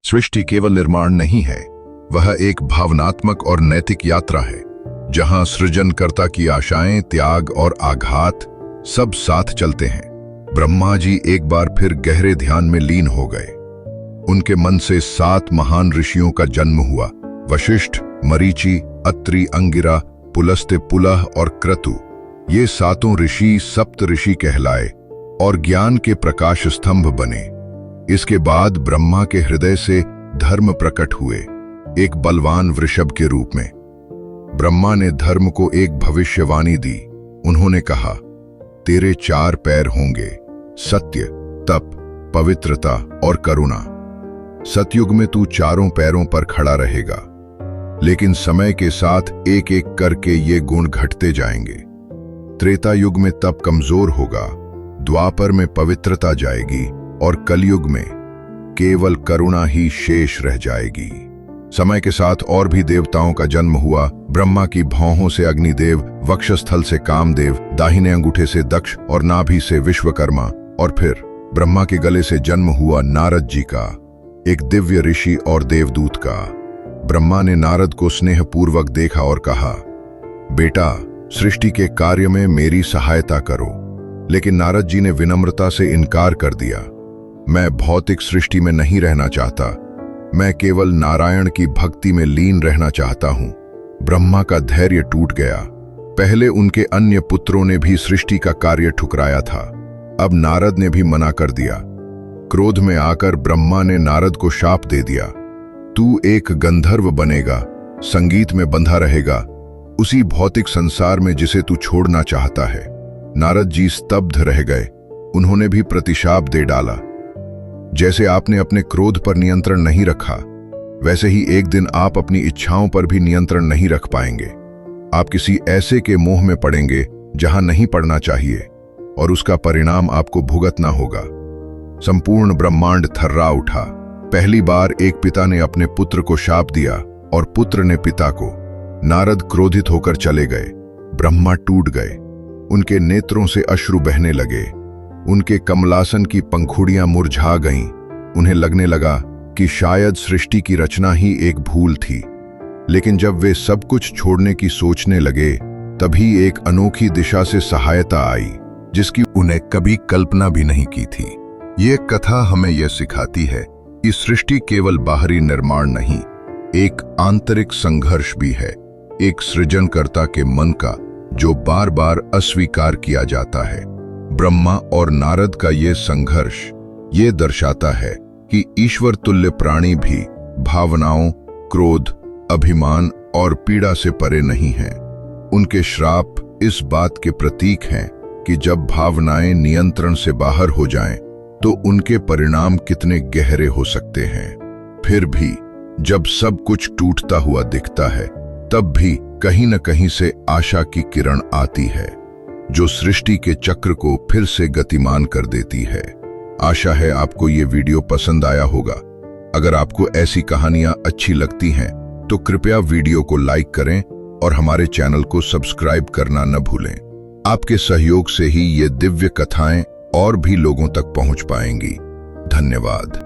सृष्टि केवल निर्माण नहीं है, वह एक भावनात्मक और नैतिक यात्रा है, जहां सृजनकर्ता की आशाएं, त्याग और आघात सब साथ चलते हैं। ब्रह्मा जी एक बार फिर गहरे ध्यान में लीन हो गए। उनके मन से 7 महान ऋषियों का जन्म हुआ। वशिष्ठ, मरीचि, अत्रि, अंगिरा, पुलस्त्य, पुलह और क्रतु। ये 7 ऋषि सप्त ऋषि कहलाए और ज्ञान के प्रकाश स्तंभ बने। इसके बाद ब्रह्मा के हृदय से धर्म प्रकट हुए, एक बलवान वृषभ के रूप में। ब्रह्मा ने धर्म को एक भविष्यवाणी दी। उन्होंने कहा, तेरे 4 पैर होंगे, सत्य, तप, पवित्रता और करुणा। सतयुग में तू 4 पैरों पर खड़ा रहेगा, लेकिन समय के साथ एक एक करके ये गुण घटते जाएंगे। त्रेता युग में तप कमजोर होगा, द्वापर में पवित्रता जाएगी और कलयुग में केवल करुणा ही शेष रह जाएगी। समय के साथ और भी देवताओं का जन्म हुआ। ब्रह्मा की भौहों से अग्निदेव, वक्षस्थल से कामदेव, दाहिने अंगूठे से दक्ष और नाभि से विश्वकर्मा, और फिर ब्रह्मा के गले से जन्म हुआ नारद जी का, एक दिव्य ऋषि और देवदूत का। ब्रह्मा ने नारद को स्नेहपूर्वक देखा और कहा, बेटा, सृष्टि के कार्य में मेरी सहायता करो। लेकिन नारद जी ने विनम्रता से इनकार कर दिया। मैं भौतिक सृष्टि में नहीं रहना चाहता, मैं केवल नारायण की भक्ति में लीन रहना चाहता हूं। ब्रह्मा का धैर्य टूट गया। पहले उनके अन्य पुत्रों ने भी सृष्टि का कार्य ठुकराया था, अब नारद ने भी मना कर दिया। क्रोध में आकर ब्रह्मा ने नारद को शाप दे दिया, तू एक गंधर्व बनेगा, संगीत में बंधा रहेगा, उसी भौतिक संसार में जिसे तू छोड़ना चाहता है। नारद जी स्तब्ध रह गए। उन्होंने भी प्रतिशाप दे डाला, जैसे आपने अपने क्रोध पर नियंत्रण नहीं रखा, वैसे ही एक दिन आप अपनी इच्छाओं पर भी नियंत्रण नहीं रख पाएंगे। आप किसी ऐसे के मोह में पड़ेंगे जहां नहीं पड़ना चाहिए, और उसका परिणाम आपको भुगतना होगा। संपूर्ण ब्रह्मांड थर्रा उठा। पहली बार एक पिता ने अपने पुत्र को शाप दिया और पुत्र ने पिता को। नारद क्रोधित होकर चले गए। ब्रह्मा टूट गए। उनके नेत्रों से अश्रु बहने लगे। उनके कमलासन की पंखुड़ियां मुरझा गईं। उन्हें लगने लगा कि शायद सृष्टि की रचना ही एक भूल थी। लेकिन जब वे सब कुछ छोड़ने की सोचने लगे, तभी एक अनोखी दिशा से सहायता आई, जिसकी उन्हें कभी कल्पना भी नहीं की थी। ये कथा हमें यह सिखाती है कि सृष्टि केवल बाहरी निर्माण नहीं, एक आंतरिक संघर्ष भी है, एक सृजनकर्ता के मन का जो बार बार अस्वीकार किया जाता है। ब्रह्मा और नारद का ये संघर्ष ये दर्शाता है कि ईश्वर तुल्य प्राणी भी भावनाओं, क्रोध, अभिमान और पीड़ा से परे नहीं हैं। उनके श्राप इस बात के प्रतीक हैं कि जब भावनाएं नियंत्रण से बाहर हो जाएं, तो उनके परिणाम कितने गहरे हो सकते हैं। फिर भी जब सब कुछ टूटता हुआ दिखता है, तब भी कहीं न कहीं से आशा की किरण आती है, जो सृष्टि के चक्र को फिर से गतिमान कर देती है। आशा है आपको ये वीडियो पसंद आया होगा। अगर आपको ऐसी कहानियां अच्छी लगती हैं, तो कृपया वीडियो को लाइक करें और हमारे चैनल को सब्सक्राइब करना न भूलें। आपके सहयोग से ही ये दिव्य कथाएं और भी लोगों तक पहुंच पाएंगी। धन्यवाद।